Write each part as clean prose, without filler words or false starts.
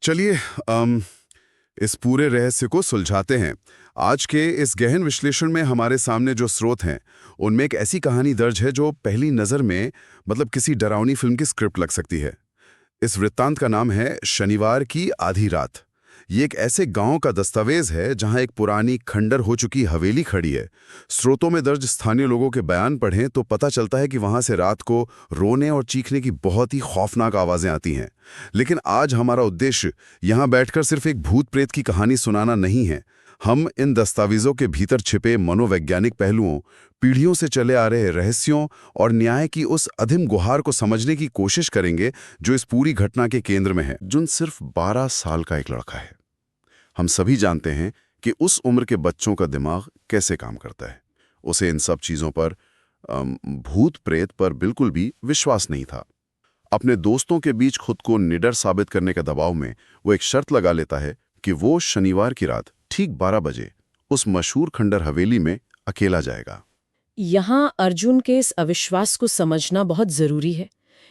चलिए इस पूरे रहस्य को सुलझाते हैं। आज के इस गहन विश्लेषण में हमारे सामने जो स्रोत हैं, उनमें एक ऐसी कहानी दर्ज है जो पहली नज़र में मतलब किसी डरावनी फिल्म की स्क्रिप्ट लग सकती है। इस वृत्तांत का नाम है शनिवार की आधी रात। ये एक ऐसे गांव का दस्तावेज है जहां एक पुरानी खंडर हो चुकी हवेली खड़ी है। स्रोतों में दर्ज स्थानीय लोगों के बयान पढ़ें तो पता चलता है कि वहां से रात को रोने और चीखने की बहुत ही खौफनाक आवाजें आती हैं। लेकिन आज हमारा उद्देश्य यहां बैठकर सिर्फ एक भूत प्रेत की कहानी सुनाना नहीं है। हम इन दस्तावेजों के भीतर छिपे मनोवैज्ञानिक पहलुओं, पीढ़ियों से चले आ रहे रहस्यों और न्याय की उस अधीम गुहार को समझने की कोशिश करेंगे जो इस पूरी घटना के केंद्र में है। अर्जुन सिर्फ 12 साल का एक लड़का है। हम सभी जानते हैं कि उस उम्र के बच्चों का दिमाग कैसे काम करता है। उसे इन सब चीज़ों पर, भूत प्रेत पर बिल्कुल भी विश्वास नहीं था। अपने दोस्तों के बीच खुद को निडर साबित करने के दबाव में वो एक शर्त लगा लेता है कि वो शनिवार की रात ठीक 12 बजे उस मशहूर खंडर हवेली में अकेला जाएगा। यहाँ अर्जुन के इस अविश्वास को समझना बहुत जरूरी है।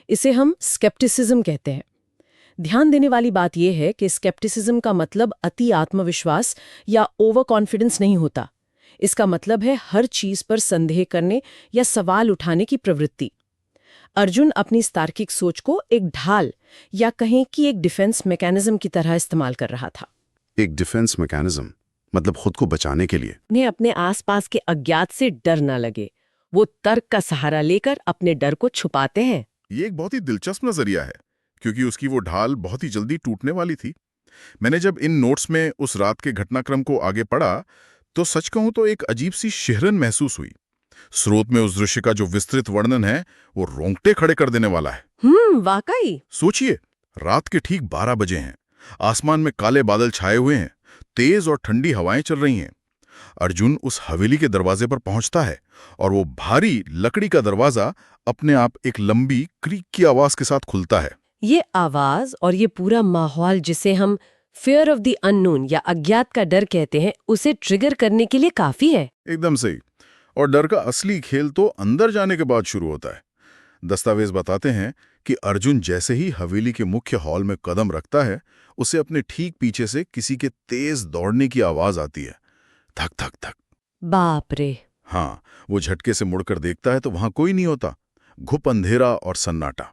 इसे हम स्केप्टिसिज्म कहते हैं। ध्यान देने वाली बात यह है कि स्केप्टिसिज्म का मतलब अति आत्मविश्वास या ओवर कॉन्फिडेंस नहीं होता। इसका मतलब है हर चीज पर संदेह करने या सवाल उठाने की प्रवृत्ति। अर्जुन अपनी इस तार्किक सोच को एक ढाल या कहें कि एक डिफेंस मैकेनिज्म की तरह इस्तेमाल कर रहा था। एक डिफेंस मैकेनिज्म मतलब खुद को बचाने के लिए। उन्हें अपने आसपास के अज्ञात से डर न लगे, वो तर्क का सहारा लेकर अपने डर को छुपाते हैं। ये एक बहुत ही दिलचस्प नजरिया है, क्योंकि उसकी वो ढाल बहुत ही जल्दी टूटने वाली थी। मैंने जब इन नोट्स में उस रात के घटनाक्रम को आगे पढ़ा, तो सच कहूं तो एक अजीब सी शिहरन महसूस हुई। स्रोत में उस दृश्य का जो विस्तृत वर्णन है, वो रोंगटे खड़े कर देने वाला है। वाकई। सोचिए, रात के ठीक 12 बजे हैं, आसमान में काले बादल छाए हुए हैं, तेज और ठंडी हवाएं चल रही हैं। अर्जुन उस हवेली के दरवाजे पर पहुंचता है और वो भारी लकड़ी का दरवाजा अपने आप एक लंबी क्रीक की आवाज के साथ खुलता है। ये आवाज और ये पूरा माहौल, जिसे हम फियर ऑफ द अननोन या अज्ञात का डर कहते हैं, उसे ट्रिगर करने के लिए काफी है। एकदम सही। और डर का असली खेल तो अंदर जाने के बाद शुरू होता है। दस्तावेज बताते हैं कि अर्जुन जैसे ही हवेली के मुख्य हॉल में कदम रखता है, उसे अपने ठीक पीछे से किसी के तेज दौड़ने की आवाज आती है। धक धक धक। बाप रे। हाँ, वो झटके से मुड़कर देखता है तो वहां कोई नहीं होता। घुप अंधेरा और सन्नाटा।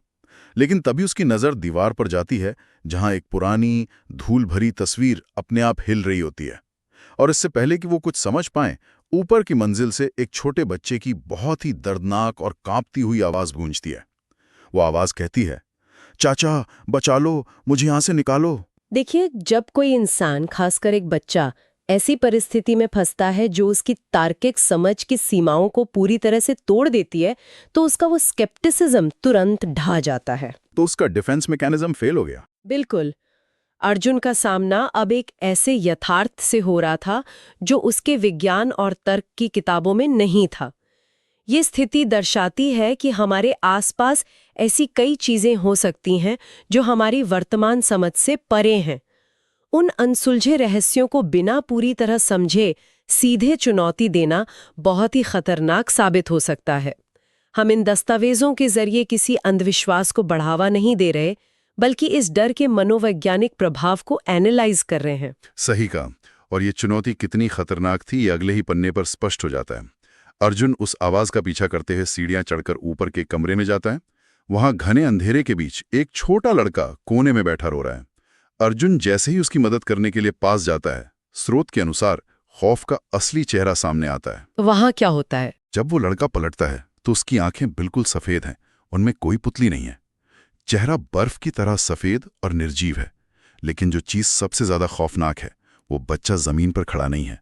लेकिन तभी उसकी नजर दीवार पर जाती है, जहां एक पुरानी धूल भरी तस्वीर अपने आप हिल रही होती है। और इससे पहले कि वो कुछ समझ पाए, ऊपर की मंजिल से एक छोटे बच्चे की बहुत ही दर्दनाक और कांपती हुई आवाज गूंजती है। वो आवाज कहती है, चाचा बचा लो, मुझे यहां से निकालो। देखिए, जब कोई इंसान, खासकर एक बच्चा, ऐसी परिस्थिति में फंसता है जो उसकी तार्किक समझ की सीमाओं को पूरी तरह से तोड़ देती है, तो उसका वो स्केप्टिसिज्म तुरंत ढह जाता है। तो उसका डिफेंस मैकेनिज्म फेल हो गया। बिल्कुल। अर्जुन का सामना अब एक ऐसे यथार्थ से हो रहा था जो उसके विज्ञान और तर्क की किताबों में नहीं था। ये स्थिति दर्शाती है कि हमारे आसपास ऐसी कई चीजें हो सकती हैं जो हमारी वर्तमान समझ से परे हैं। उन अनसुलझे रहस्यों को बिना पूरी तरह समझे सीधे चुनौती देना बहुत ही खतरनाक साबित हो सकता है। हम इन दस्तावेजों के जरिए किसी अंधविश्वास को बढ़ावा नहीं दे रहे, बल्कि इस डर के मनोवैज्ञानिक प्रभाव को एनालाइज कर रहे हैं। सही कहा। और ये चुनौती कितनी खतरनाक थी, ये अगले ही पन्ने पर स्पष्ट हो जाता है। अर्जुन उस आवाज का पीछा करते हुए सीढ़ियां चढ़कर ऊपर के कमरे में जाता है। वहां घने अंधेरे के बीच एक छोटा लड़का कोने में बैठा रो रहा है। अर्जुन जैसे ही उसकी मदद करने के लिए पास जाता है, स्रोत के अनुसार खौफ का असली चेहरा सामने आता है। वहां क्या होता है? जब वो लड़का पलटता है तो उसकी आंखें बिल्कुल सफेद हैं, उनमें कोई पुतली नहीं है। चेहरा बर्फ की तरह सफेद और निर्जीव है। लेकिन जो चीज सबसे ज्यादा खौफनाक है, वो बच्चा जमीन पर खड़ा नहीं है।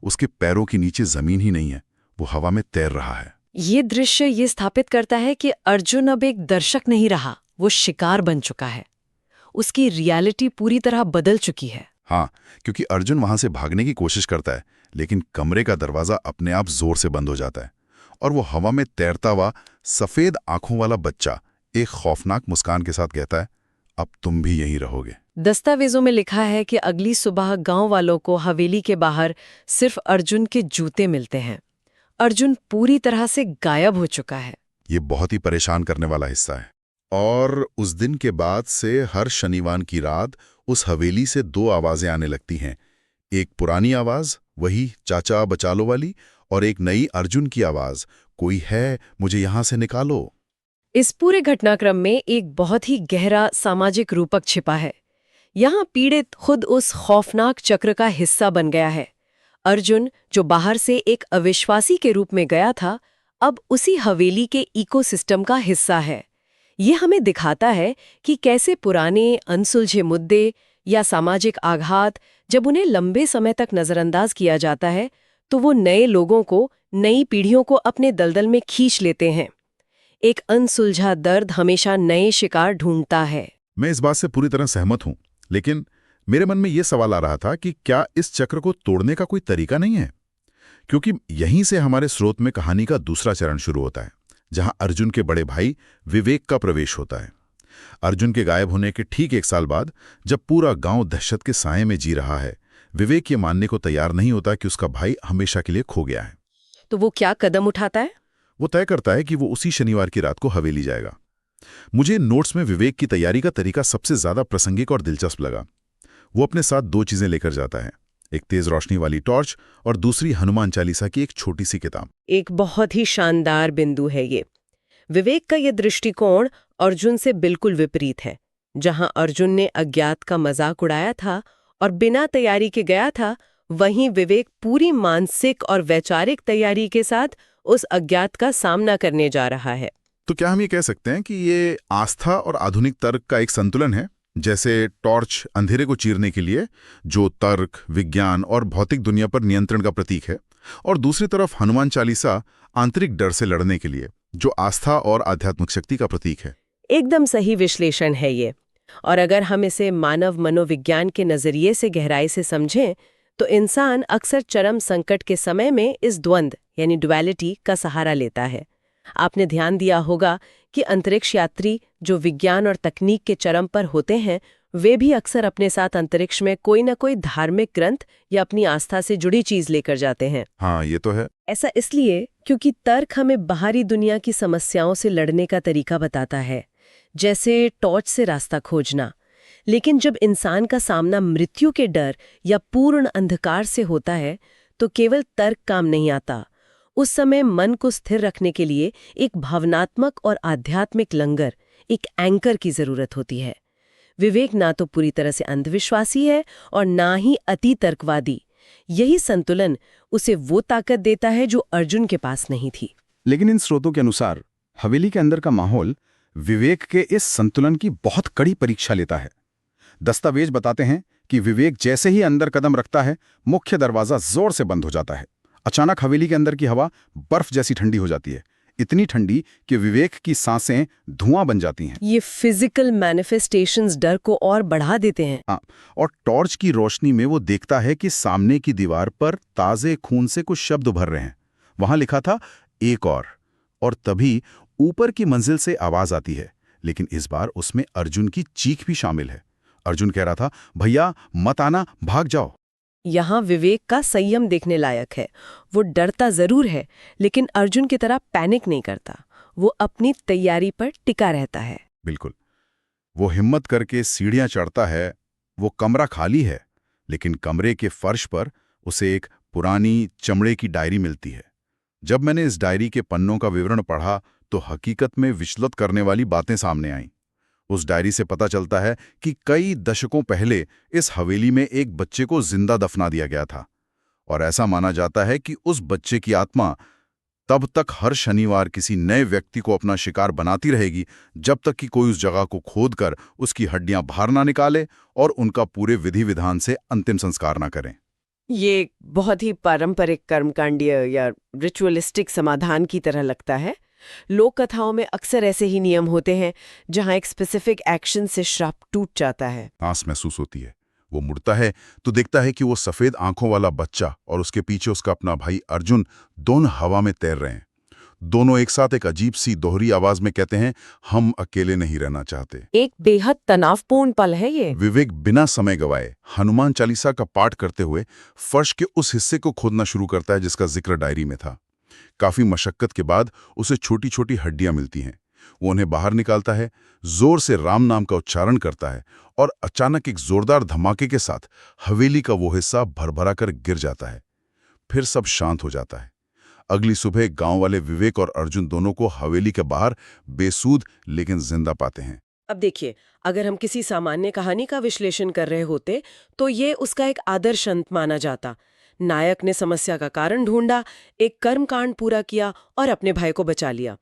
उसके पैरों के नीचे जमीन ही नहीं है, वो हवा में तैर रहा है। ये दृश्य ये स्थापित करता है कि अर्जुन अब एक दर्शक नहीं रहा, वो शिकार बन चुका है। उसकी रियलिटी पूरी तरह बदल चुकी है। हाँ, क्योंकि अर्जुन वहां से भागने की कोशिश करता है, लेकिन कमरे का दरवाजा अपने आप जोर से बंद हो जाता है और वो हवा में तैरता हुआ सफेद आंखों वाला बच्चा एक खौफनाक मुस्कान के साथ कहता है, अब तुम भी यहीं रहोगे। दस्तावेजों में लिखा है कि अगली सुबह गांव वालों को हवेली के बाहर सिर्फ अर्जुन के जूते मिलते हैं। अर्जुन पूरी तरह से गायब हो चुका है। ये बहुत ही परेशान करने वाला हिस्सा है। और उस दिन के बाद से हर शनिवार की रात उस हवेली से दो आवाजें आने लगती हैं। एक पुरानी आवाज, वही चाचा बचा लो वाली, और एक नई अर्जुन की आवाज, कोई है, मुझे यहां से निकालो। इस पूरे घटनाक्रम में एक बहुत ही गहरा सामाजिक रूपक छिपा है। यहाँ पीड़ित खुद उस खौफनाक चक्र का हिस्सा बन गया है। अर्जुन, जो बाहर से एक अविश्वासी के रूप में गया था, अब उसी हवेली के इकोसिस्टम का हिस्सा है। ये हमें दिखाता है कि कैसे पुराने अनसुलझे मुद्दे या सामाजिक आघात, जब उन्हें लंबे समय तक नजरअंदाज किया जाता है, तो वो नए लोगों को, नई पीढ़ियों को अपने दलदल में खींच लेते हैं। एक अनसुलझा दर्द हमेशा नए शिकार ढूंढता है। मैं इस बात से पूरी तरह सहमत हूं, लेकिन मेरे मन में यह सवाल आ रहा था कि क्या इस चक्र को तोड़ने का कोई तरीका नहीं है? क्योंकि यहीं से हमारे स्रोत में कहानी का दूसरा चरण शुरू होता है, जहां अर्जुन के बड़े भाई विवेक का प्रवेश होता है। अर्जुन के गायब होने के ठीक 1 साल बाद, जब पूरा गांव दहशत के साए में जी रहा है, विवेक ये मानने को तैयार नहीं होता कि उसका भाई हमेशा के लिए खो गया है। तो वो क्या कदम उठाता है? वो तय करता है कि वो उसी शनिवार की रात को हवेली जाएगा। मुझे नोट्स में विवेक की तैयारी का तरीका सबसे ज्यादा प्रासंगिक और दिलचस्प लगा। वो अपने साथ 2 चीजें लेकर जाता है, एक तेज रोशनी वाली टॉर्च और दूसरी हनुमान चालीसा की एक छोटी सी किताब। एक बहुत ही शानदार बिंदु है ये। विवेक का ये दृष्टिकोण अर्जुन से बिल्कुल विपरीत है। जहां अर्जुन ने अज्ञात का मजाक उड़ाया था और बिना तैयारी के गया था, वहीं विवेक पूरी मानसिक और वैचारिक तैयारी के साथ उस अज्ञात का सामना करने जा रहा है। तो क्या हम ये कह सकते हैं कि ये आस्था और आधुनिक तर्क का एक संतुलन है? जैसे टॉर्च अंधेरे को चीरने के लिए, जो तर्क, विज्ञान और भौतिक दुनिया पर नियंत्रण का प्रतीक है, और दूसरी तरफ हनुमान चालीसा आंतरिक डर से लड़ने के लिए, जो आस्था और आध्यात्मिक शक्ति का प्रतीक है। एकदम सही विश्लेषण है ये। और अगर हम इसे मानव मनोविज्ञान के नजरिए से गहराई से समझें, तो इंसान अक्सर चरम संकट के समय में इस द्वंद्व यानी डुअलिटी का सहारा लेता है। आपने ध्यान दिया होगा कि अंतरिक्ष यात्री जो विज्ञान और तकनीक के चरम पर होते हैं, वे भी अक्सर अपने साथ अंतरिक्ष में कोई न कोई धार्मिक ग्रंथ या अपनी आस्था से जुड़ी चीज लेकर जाते हैं। हाँ, ये तो है। ऐसा इसलिए क्योंकि तर्क हमें बाहरी दुनिया की समस्याओं से लड़ने का तरीका बताता है, जैसे टॉर्च से रास्ता खोजना। लेकिन जब इंसान का सामना मृत्यु के डर या पूर्ण अंधकार से होता है, तो केवल तर्क काम नहीं आता। उस समय मन को स्थिर रखने के लिए एक भावनात्मक और आध्यात्मिक लंगर, एक एंकर की जरूरत होती है। विवेक ना तो पूरी तरह से अंधविश्वासी है और ना ही अति तर्कवादी। यही संतुलन उसे वो ताकत देता है जो अर्जुन के पास नहीं थी। लेकिन इन स्रोतों के अनुसार हवेली के अंदर का माहौल विवेक के इस संतुलन की बहुत कड़ी परीक्षा लेता है। दस्तावेज बताते हैं कि विवेक जैसे ही अंदर कदम रखता है, मुख्य दरवाजा जोर से बंद हो जाता है। अचानक हवेली के अंदर की हवा बर्फ जैसी ठंडी हो जाती है, इतनी ठंडी कि विवेक की सांसें धुआं बन जाती हैं। ये फिजिकल मैनिफेस्टेशंस डर को और बढ़ा देते हैं। हाँ, और टॉर्च की रोशनी में वो देखता है कि सामने की दीवार पर ताजे खून से कुछ शब्द उभर रहे हैं। वहां लिखा था, एक और तभी ऊपर की मंजिल से आवाज आती है, लेकिन इस बार उसमें अर्जुन की चीख भी शामिल है। अर्जुन कह रहा था, भैया मत आना, भाग जाओ। यहाँ विवेक का संयम देखने लायक है। वो डरता जरूर है, लेकिन अर्जुन की तरह पैनिक नहीं करता। वो अपनी तैयारी पर टिका रहता है। बिल्कुल। वो हिम्मत करके सीढ़ियां चढ़ता है। वो कमरा खाली है, लेकिन कमरे के फर्श पर उसे एक पुरानी चमड़े की डायरी मिलती है। जब मैंने इस डायरी के पन्नों का विवरण पढ़ा, तो हकीकत में विचलित करने वाली बातें सामने आईं। उस डायरी से पता चलता है कि कई दशकों पहले इस हवेली में एक बच्चे को जिंदा दफना दिया गया था, और ऐसा माना जाता है कि उस बच्चे की आत्मा तब तक हर शनिवार किसी नए व्यक्ति को अपना शिकार बनाती रहेगी, जब तक कि कोई उस जगह को खोदकर उसकी हड्डियां बाहर ना निकाले और उनका पूरे विधि विधान से अंतिम संस्कार ना करें। ये बहुत ही पारंपरिक कर्मकांडीय या रिचुअलिस्टिक समाधान की तरह लगता है। लोक कथाओं में अक्सर ऐसे ही नियम होते हैं जहां एक स्पेसिफिक एक्शन से श्राप टूट जाता है। आस महसूस होती है। वो मुड़ता है तो देखता है कि वो सफेद आंखों वाला बच्चा और उसके पीछे उसका अपना भाई अर्जुन दोनों हवा में तैर रहे हैं। दोनों एक साथ एक अजीब सी दोहरी आवाज में कहते हैं, हम अकेले नहीं रहना चाहते। एक बेहद तनावपूर्ण पल है ये। विवेक बिना समय गवाए हनुमान चालीसा का पाठ करते हुए फर्श के उस हिस्से को खोदना शुरू करता है जिसका जिक्र डायरी में था। काफी मशक्कत के बाद उसे छोटी छोटी हड्डियां मिलती हैं। वो उन्हें बाहर निकालता है, जोर से राम नाम का उच्चारण करता है और अचानक एक जोरदार धमाके के साथ हवेली का वो हिस्सा भरभरा कर गिर जाता है। फिर सब शांत हो जाता है। अगली सुबह गांव वाले विवेक और अर्जुन दोनों को हवेली के बाहर बेसूद लेकिन जिंदा पाते हैं। अब देखिए, अगर हम किसी सामान्य कहानी का विश्लेषण कर रहे होते तो ये उसका एक आदर्श अंत माना जाता। नायक ने समस्या का कारण ढूंढा, एक कर्मकांड पूरा किया और अपने भाई को बचा लिया।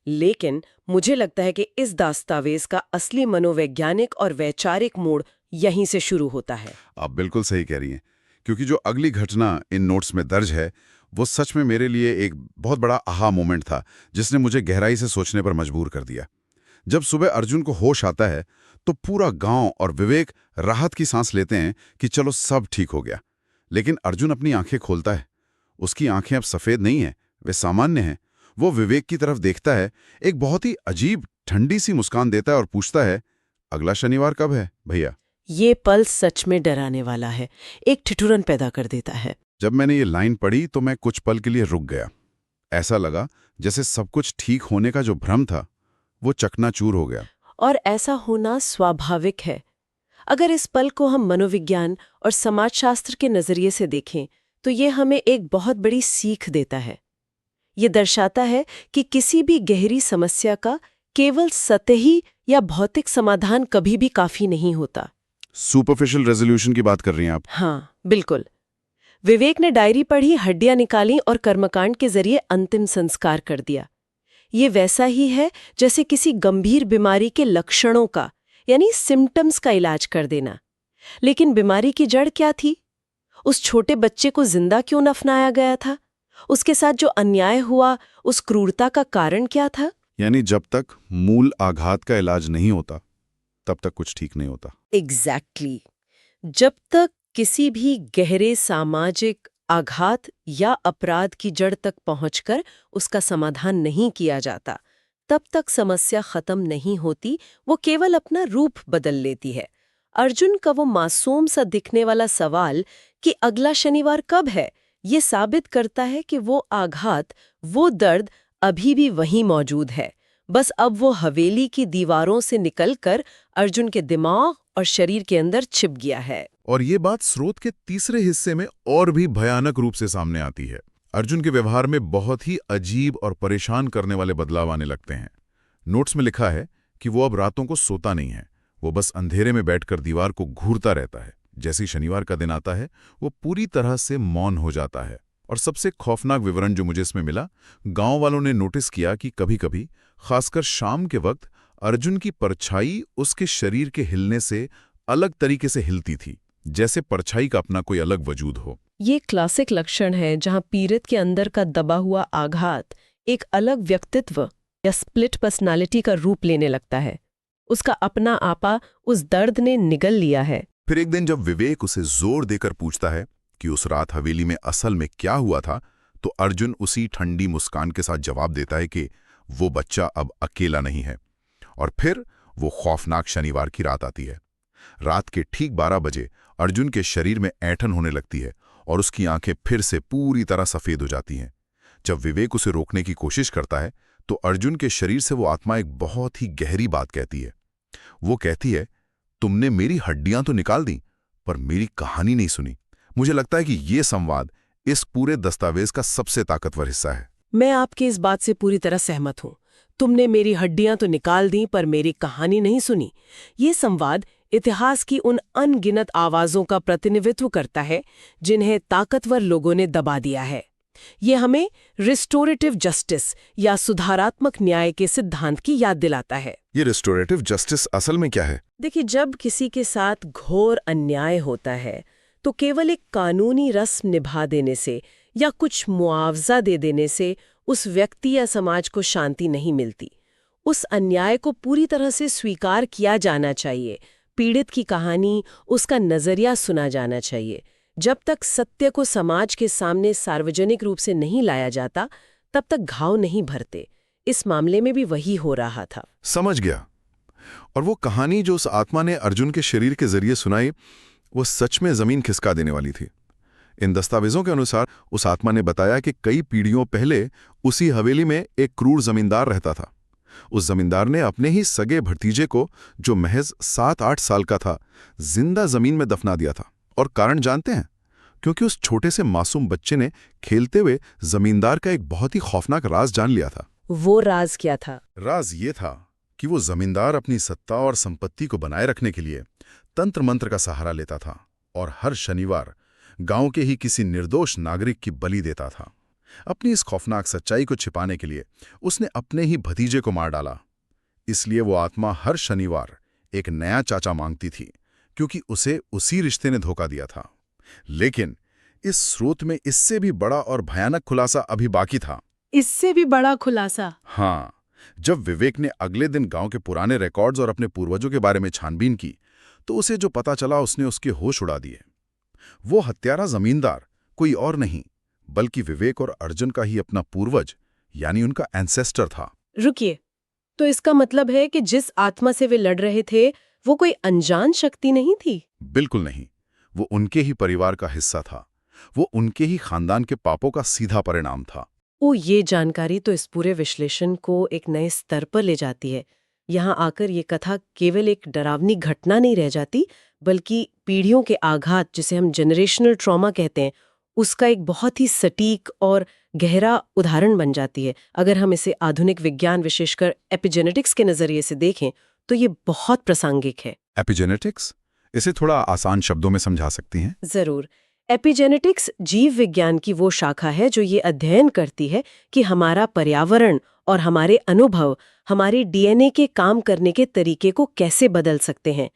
लेकिन मुझे लगता है कि इस दस्तावेज का असली मनोवैज्ञानिक और वैचारिक मोड़ यहीं से शुरू होता है। आप बिल्कुल सही कह रही हैं, क्योंकि जो अगली घटना इन नोट्स में दर्ज है वो सच में मेरे लिए एक बहुत बड़ा आहा मोमेंट था, जिसने मुझे गहराई से सोचने पर मजबूर कर दिया। जब सुबह अर्जुन को होश आता है तो पूरा गांव और विवेक राहत की सांस लेते हैं कि चलो सब ठीक हो गया। लेकिन अर्जुन अपनी आंखें खोलता है। उसकी आंखें अब सफेद नहीं हैं, वे सामान्य हैं। वो विवेक की तरफ देखता है, एक बहुत ही अजीब ठंडी सी मुस्कान देता है और पूछता है, अगला शनिवार कब है भैया? ये पल सच में डराने वाला है, एक ठिठुरन पैदा कर देता है। जब मैंने ये लाइन पढ़ी तो मैं कुछ पल के लिए रुक गया। ऐसा लगा जैसे सब कुछ ठीक होने का जो भ्रम था वो चकनाचूर हो गया। और ऐसा होना स्वाभाविक है। अगर इस पल को हम मनोविज्ञान और समाजशास्त्र के नजरिए से देखें तो ये हमें एक बहुत बड़ी सीख देता है। ये दर्शाता है कि किसी भी गहरी समस्या का केवल सतही या भौतिक समाधान कभी भी काफी नहीं होता। सुपरफिशियल रेजोल्यूशन की बात कर रही हैं आप? हाँ, बिल्कुल। विवेक ने डायरी पढ़ी, हड्डियां निकाली और कर्मकांड के जरिए अंतिम संस्कार कर दिया। ये वैसा ही है जैसे किसी गंभीर बीमारी के लक्षणों का यानी सिम्टम्स का इलाज कर देना। लेकिन बीमारी की जड़ क्या थी? उस छोटे बच्चे को जिंदा क्यों दफनाया गया था? उसके साथ जो अन्याय हुआ, उस क्रूरता का कारण क्या था? यानी जब तक मूल आघात का इलाज नहीं होता तब तक कुछ ठीक नहीं होता। एग्जैक्टली। जब तक किसी भी गहरे सामाजिक आघात या अपराध की जड़ तक पहुंचकर उसका समाधान नहीं किया जाता, तब तक समस्या खत्म नहीं होती, वो केवल अपना रूप बदल लेती है। अर्जुन का वो मासूम सा दिखने वाला सवाल कि अगला शनिवार कब है, ये साबित करता है कि वो आघात, वो दर्द अभी भी वहीं मौजूद है। बस अब वो हवेली की दीवारों से निकलकर अर्जुन के दिमाग और शरीर के अंदर छिप गया है। और ये बात स्रोत के तीसरे हिस्से में और भी भयानक रूप से सामने आती है। अर्जुन के व्यवहार में बहुत ही अजीब और परेशान करने वाले बदलाव आने लगते हैं। नोट्स में लिखा है कि वो अब रातों को सोता नहीं है, वो बस अंधेरे में बैठकर दीवार को घूरता रहता है। जैसे ही शनिवार का दिन आता है वो पूरी तरह से मौन हो जाता है। और सबसे खौफनाक विवरण जो मुझे इसमें मिला, गांव वालों ने नोटिस किया कि कभी-कभी, खासकर शाम के वक्त, अर्जुन की परछाई उसके शरीर के हिलने से अलग तरीके से हिलती थी, जैसे परछाई का अपना कोई अलग वजूद हो। ये क्लासिक लक्षण है जहां पीड़ित के अंदर का दबा हुआ आघात एक अलग व्यक्तित्व या स्प्लिट पर्सनालिटी का रूप लेने लगता है। उसका अपना आपा उस दर्द ने निगल लिया है। फिर एक दिन जब विवेक उसे जोर देकर पूछता है कि उस रात हवेली में असल में क्या हुआ था, तो अर्जुन उसी ठंडी मुस्कान के साथ जवाब देता है कि वो बच्चा अब अकेला नहीं है। और फिर वो खौफनाक शनिवार की रात आती है। रात के ठीक 12 बजे अर्जुन के शरीर में ऐंठन होने लगती है और उसकी आंखें फिर से पूरी तरह सफेद हो जाती हैं। जब विवेक उसे रोकने की कोशिश करता है तो अर्जुन के शरीर से वो आत्मा एक बहुत ही गहरी बात कहती है। वो कहती है, तुमने मेरी हड्डियां तो निकाल दी, पर मेरी कहानी नहीं सुनी। मुझे लगता है कि ये संवाद इस पूरे दस्तावेज का सबसे ताकतवर हिस्सा है। मैं आपकी इस बात से पूरी तरह सहमत हूँ। तुमने मेरी हड्डियां तो निकाल दी, पर मेरी कहानी नहीं सुनी। ये संवाद इतिहास की उन अनगिनत आवाजों का प्रतिनिधित्व करता है जिन्हें ताकतवर लोगों ने दबा दिया है। ये हमें रिस्टोरेटिव जस्टिस या सुधारात्मक न्याय के सिद्धांत की याद दिलाता है। ये रिस्टोरेटिव जस्टिस असल में क्या है? देखिए, जब किसी के साथ घोर अन्याय होता है तो केवल एक कानूनी रस्म निभा देने से या कुछ मुआवजा दे देने से उस व्यक्ति या समाज को शांति नहीं मिलती। उस अन्याय को पूरी तरह से स्वीकार किया जाना चाहिए। पीड़ित की कहानी, उसका नजरिया सुना जाना चाहिए। जब तक सत्य को समाज के सामने सार्वजनिक रूप से नहीं लाया जाता, तब तक घाव नहीं भरते। इस मामले में भी वही हो रहा था। समझ गया। और वो कहानी जो उस आत्मा ने अर्जुन के शरीर के जरिए सुनाई, वो सच में जमीन खिसका देने वाली थी। इन दस्तावेजों के अनुसार उस आत्मा ने बताया कि कई पीढ़ियों पहले उसी हवेली में एक क्रूर जमींदार रहता था। उस जमींदार ने अपने ही सगे भतीजे को, जो महज 7-8 साल का था, जिंदा जमीन में दफना दिया था। और कारण जानते हैं? क्योंकि उस छोटे से मासूम बच्चे ने खेलते हुए जमींदार का एक बहुत ही खौफनाक राज जान लिया था। वो राज क्या था? राज ये था कि वो जमींदार अपनी सत्ता और संपत्ति को बनाए रखने के लिए तंत्र मंत्र का सहारा लेता था और हर शनिवार गांव के ही किसी निर्दोष नागरिक की बलि देता था। अपनी इस खौफनाक सच्चाई को छिपाने के लिए उसने अपने ही भतीजे को मार डाला। इसलिए वो आत्मा हर शनिवार एक नया चाचा मांगती थी, क्योंकि उसे उसी रिश्ते ने धोखा दिया था। लेकिन इस स्रोत में इससे भी बड़ा और भयानक खुलासा अभी बाकी था। इससे भी बड़ा खुलासा? हाँ, जब विवेक ने अगले दिन गांव के पुराने रिकॉर्ड्स और अपने पूर्वजों के बारे में छानबीन की, तो उसे जो पता चला उसने उसके होश उड़ा दिए। वो हत्यारा जमींदार कोई और नहीं, बल्कि विवेक और अर्जुन का ही अपना पूर्वज, यानी उनका एंसेस्टर था। रुकिए, तो इसका मतलब है कि जिस आत्मा से वे लड़ रहे थे वो कोई अनजान शक्ति नहीं थी? बिल्कुल नहीं, वो उनके ही परिवार का हिस्सा था। वो उनके ही खानदान के पापों का सीधा परिणाम था। ये जानकारी तो इस पूरे विश्लेषण को एक नए स्तर पर ले जाती है। यहाँ आकर ये कथा केवल एक डरावनी घटना नहीं रह जाती, बल्कि पीढ़ियों के आघात, जिसे हम जनरेशनल ट्रॉमा कहते हैं, उसका एक बहुत ही सटीक और गहरा उदाहरण बन जाती है। अगर हम इसे आधुनिक विज्ञान, विशेषकर एपिजेनेटिक्स के नजरिए से देखें तो ये बहुत प्रासंगिक है। एपिजेनेटिक्स, इसे थोड़ा आसान शब्दों में समझा सकती हैं? जरूर। एपिजेनेटिक्स जीव विज्ञान की वो शाखा है जो ये अध्ययन करती है कि हमारा पर्यावरण और हमारे अनुभव हमारे डीएनए के काम करने के तरीके को कैसे बदल सकते हैं।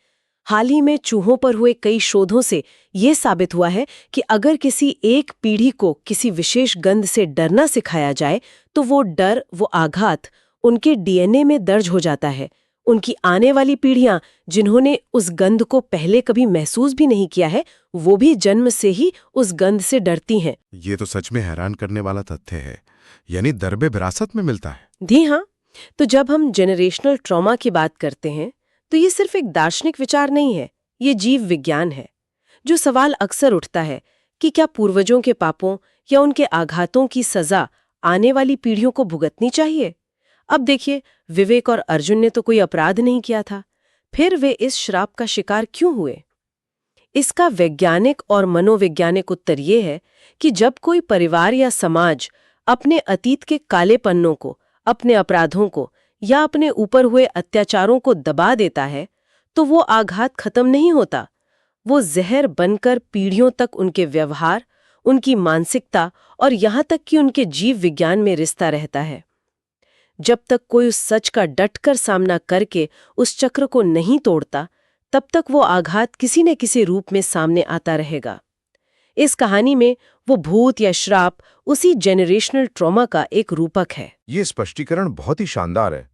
हाल ही में चूहों पर हुए कई शोधों से ये साबित हुआ है कि अगर किसी एक पीढ़ी को किसी विशेष गंध से डरना सिखाया जाए तो वो डर, वो आघात उनके डीएनए में दर्ज हो जाता है। उनकी आने वाली पीढ़ियां, जिन्होंने उस गंध को पहले कभी महसूस भी नहीं किया है, वो भी जन्म से ही उस गंध से डरती हैं। ये तो सच में हैरान करने वाला तथ्य है। यानी दर्बे विरासत में मिलता है। जी हाँ। तो जब हम जेनरेशनल ट्रॉमा की बात करते हैं तो ये सिर्फ एक दार्शनिक विचार नहीं है, ये जीव विज्ञान है। जो सवाल अक्सर उठता है कि क्या पूर्वजों के पापों या उनके आघातों की सजा आने वाली पीढ़ियों को भुगतनी चाहिए? अब देखिए, विवेक और अर्जुन ने तो कोई अपराध नहीं किया था, फिर वे इस श्राप का शिकार क्यों हुए? इसका वैज्ञानिक और मनोवैज्ञानिक उत्तर ये है कि जब कोई परिवार या समाज अपने अतीत के काले पन्नों को, अपने अपराधों को या अपने ऊपर हुए अत्याचारों को दबा देता है, तो वो आघात खत्म नहीं होता। वो जहर बनकर पीढ़ियों तक उनके व्यवहार, उनकी मानसिकता और यहाँ तक कि उनके जीव विज्ञान में रिश्ता रहता है। जब तक कोई उस सच का डटकर सामना करके उस चक्र को नहीं तोड़ता, तब तक वो आघात किसी न किसी रूप में सामने आता रहेगा। इस कहानी में वो भूत या श्राप उसी जेनरेशनल ट्रॉमा का एक रूपक है। ये स्पष्टीकरण बहुत ही शानदार है।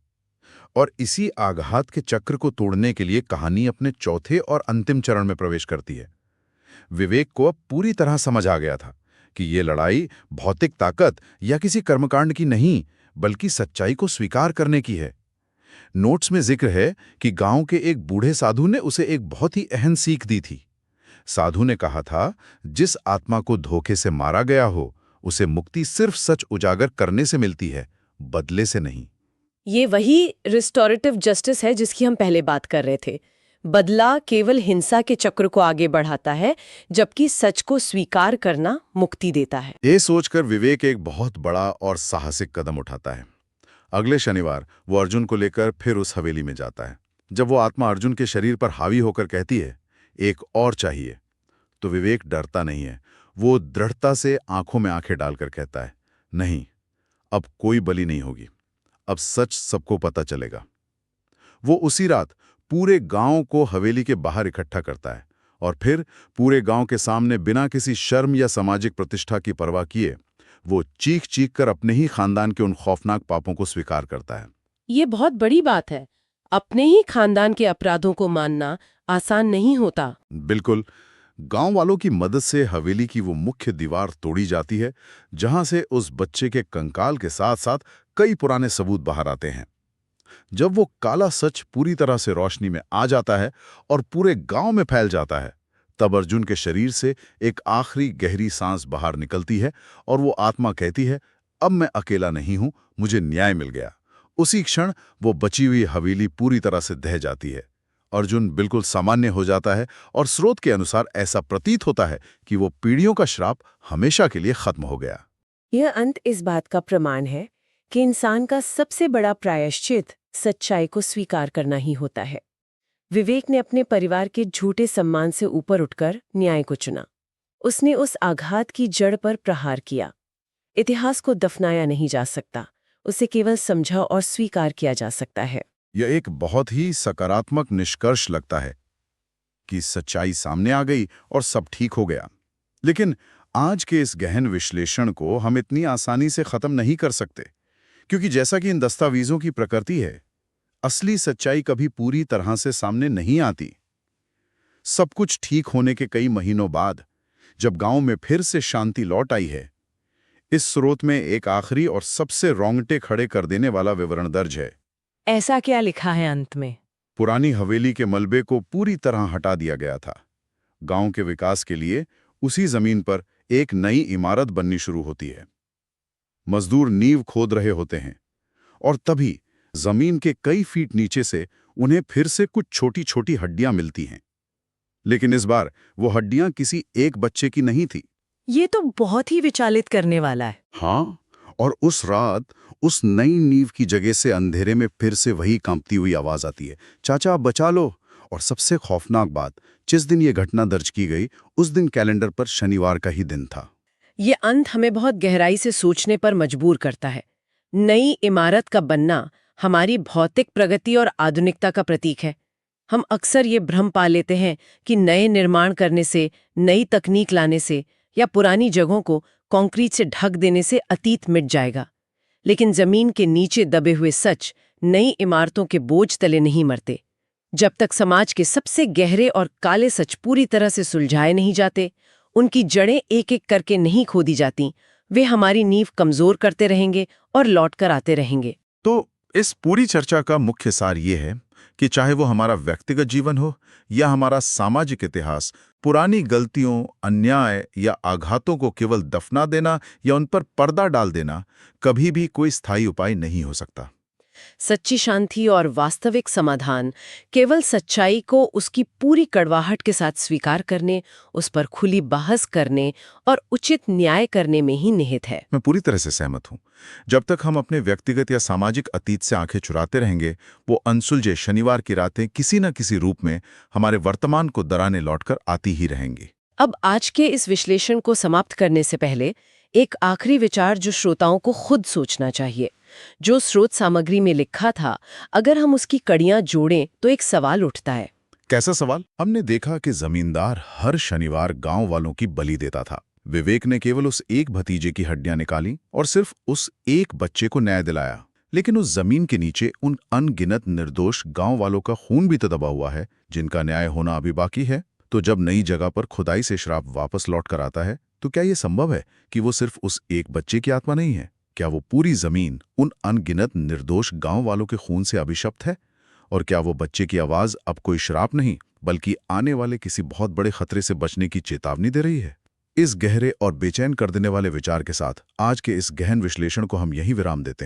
और इसी आघात के चक्र को तोड़ने के लिए कहानी अपने चौथे और अंतिम चरण में प्रवेश करती है। विवेक को अब पूरी तरह समझ आ गया था कि ये लड़ाई भौतिक ताकत या किसी कर्मकांड की नहीं, बल्कि सच्चाई को स्वीकार करने की है। नोट्स में जिक्र है कि गांव के एक बूढ़े साधु ने उसे एक बहुत ही अहम सीख दी थी। साधु ने कहा था, जिस आत्मा को धोखे से मारा गया हो, उसे मुक्ति सिर्फ सच उजागर करने से मिलती है, बदले से नहीं। ये वही रिस्टोरेटिव जस्टिस है जिसकी हम पहले बात कर रहे थे। बदला केवल हिंसा के चक्र को आगे बढ़ाता है, जबकि सच को स्वीकार करना मुक्ति देता है। ये सोचकर विवेक एक बहुत बड़ा और साहसिक कदम उठाता है। अगले शनिवार वो अर्जुन को लेकर फिर उस हवेली में जाता है। जब वो आत्मा अर्जुन के शरीर पर हावी होकर कहती है, एक और चाहिए, तो विवेक डरता नहीं है। वो दृढ़ता से आंखों में आंखें डालकर कहता है, नहीं, अब कोई बलि नहीं होगी, अब सच सबको पता चलेगा। वो उसी रात पूरे गांव को हवेली के बाहर इकट्ठा करता है और फिर पूरे गांव के सामने बिना किसी शर्म या सामाजिक प्रतिष्ठा की परवाह किए वो चीख कर अपने ही खानदान के उन खौफनाक पापों को स्वीकार करता है। ये बहुत बड़ी बात है। अपने ही खानदान के अपराधों को मानना आसान नहीं होता। बिल्कुल। गांव वालों की मदद से हवेली की वो मुख्य दीवार तोड़ी जाती है, जहां से उस बच्चे के कंकाल के साथ साथ कई पुराने सबूत बाहर आते हैं। जब वो काला सच पूरी तरह से रोशनी में आ जाता है और पूरे गांव में फैल जाता है, तब अर्जुन के शरीर से एक आखिरी गहरी सांस बाहर निकलती है और वो आत्मा कहती है, अब मैं अकेला नहीं हूं, मुझे न्याय मिल गया। उसी क्षण वो बची हुई हवेली पूरी तरह से दह जाती है। अर्जुन बिल्कुल सामान्य हो जाता है और स्रोत के अनुसार ऐसा प्रतीत होता है कि वो पीढ़ियों का श्राप हमेशा के लिए खत्म हो गया। यह अंत इस बात का प्रमाण है कि इंसान का सबसे बड़ा प्रायश्चित सच्चाई को स्वीकार करना ही होता है। विवेक ने अपने परिवार के झूठे सम्मान से ऊपर उठकर न्याय को चुना। उसने उस आघात की जड़ पर प्रहार किया। इतिहास को दफनाया नहीं जा सकता, उसे केवल समझा और स्वीकार किया जा सकता है। यह एक बहुत ही सकारात्मक निष्कर्ष लगता है कि सच्चाई सामने आ गई और सब ठीक हो गया। लेकिन आज के इस गहन विश्लेषण को हम इतनी आसानी से खत्म नहीं कर सकते, क्योंकि जैसा कि इन दस्तावेजों की प्रकृति है, असली सच्चाई कभी पूरी तरह से सामने नहीं आती। सब कुछ ठीक होने के कई महीनों बाद जब गांव में फिर से शांति लौट आई है, इस स्रोत में एक आखिरी और सबसे रोंगटे खड़े कर देने वाला विवरण दर्ज है। ऐसा क्या लिखा है अंत में? पुरानी हवेली के मलबे को पूरी तरह हटा दिया गया था। गांव के विकास के लिए उसी जमीन पर एक नई इमारत बननी शुरू होती है। मजदूर नींव खोद रहे होते हैं और तभी जमीन के कई फीट नीचे से उन्हें फिर से कुछ छोटी छोटी हड्डियां मिलती हैं। लेकिन इस बार वो हड्डियां किसी एक बच्चे की नहीं थी। ये तो बहुत ही विचालित करने वाला है। हाँ, और उस रात उस नई नींव की जगह से अंधेरे में फिर से वही कांपती हुई आवाज आती है, चाचा बचा लो। और सबसे खौफनाक बात, जिस दिन ये घटना दर्ज की गई उस दिन कैलेंडर पर शनिवार का ही दिन था। ये अंत हमें बहुत गहराई से सोचने पर मजबूर करता है। नई इमारत का बनना हमारी भौतिक प्रगति और आधुनिकता का प्रतीक है। हम अक्सर ये भ्रम पा लेते हैं कि नए निर्माण करने से, नई तकनीक लाने से या पुरानी जगहों को कंक्रीट से ढक देने से अतीत मिट जाएगा। लेकिन जमीन के नीचे दबे हुए सच नई इमारतों के बोझ तले नहीं मरते। जब तक समाज के सबसे गहरे और काले सच पूरी तरह से सुलझाए नहीं जाते, उनकी जड़ें एक एक करके नहीं खोदी जाती, वे हमारी नींव कमजोर करते रहेंगे और लौट कर आते रहेंगे। तो इस पूरी चर्चा का मुख्य सार ये है कि चाहे वो हमारा व्यक्तिगत जीवन हो या हमारा सामाजिक इतिहास, पुरानी गलतियों, अन्याय या आघातों को केवल दफना देना या उन पर पर्दा डाल देना कभी भी कोई स्थायी उपाय नहीं हो सकता। सच्ची शांति और वास्तविक समाधान केवल सच्चाई को उसकी पूरी कड़वाहट के साथ स्वीकार करने, उस पर खुली बहस करने और उचित न्याय करने में ही निहित है। मैं पूरी तरह से सहमत हूं। जब तक हम अपने व्यक्तिगत या सामाजिक अतीत से आंखें चुराते रहेंगे, वो अनसुलझे शनिवार की रातें किसी न किसी रूप में हमारे वर्तमान को दराने लौटकर आती ही रहेंगी। अब आज के इस विश्लेषण को समाप्त करने से पहले एक आखिरी विचार जो श्रोताओं को खुद सोचना चाहिए। जो स्रोत सामग्री में लिखा था, अगर हम उसकी कड़ियां जोड़ें तो एक सवाल उठता है। कैसा सवाल? हमने देखा कि जमींदार हर शनिवार गांव वालों की बलि देता था। विवेक ने केवल उस एक भतीजे की हड्डियां निकाली और सिर्फ उस एक बच्चे को न्याय दिलाया। लेकिन उस जमीन के नीचे उन अनगिनत निर्दोष गांव वालों का खून भी तो दबा हुआ है, जिनका न्याय होना अभी बाकी है। तो जब नई जगह पर खुदाई से श्राप वापस लौट कर आता है, तो क्या यह संभव है कि वो सिर्फ उस एक बच्चे की आत्मा नहीं है? क्या वो पूरी जमीन उन अनगिनत निर्दोष गांव वालों के खून से अभिशप्त है? और क्या वो बच्चे की आवाज अब कोई श्राप नहीं, बल्कि आने वाले किसी बहुत बड़े खतरे से बचने की चेतावनी दे रही है? इस गहरे और बेचैन कर देने वाले विचार के साथ आज के इस गहन विश्लेषण को हम यहीं विराम देते हैं।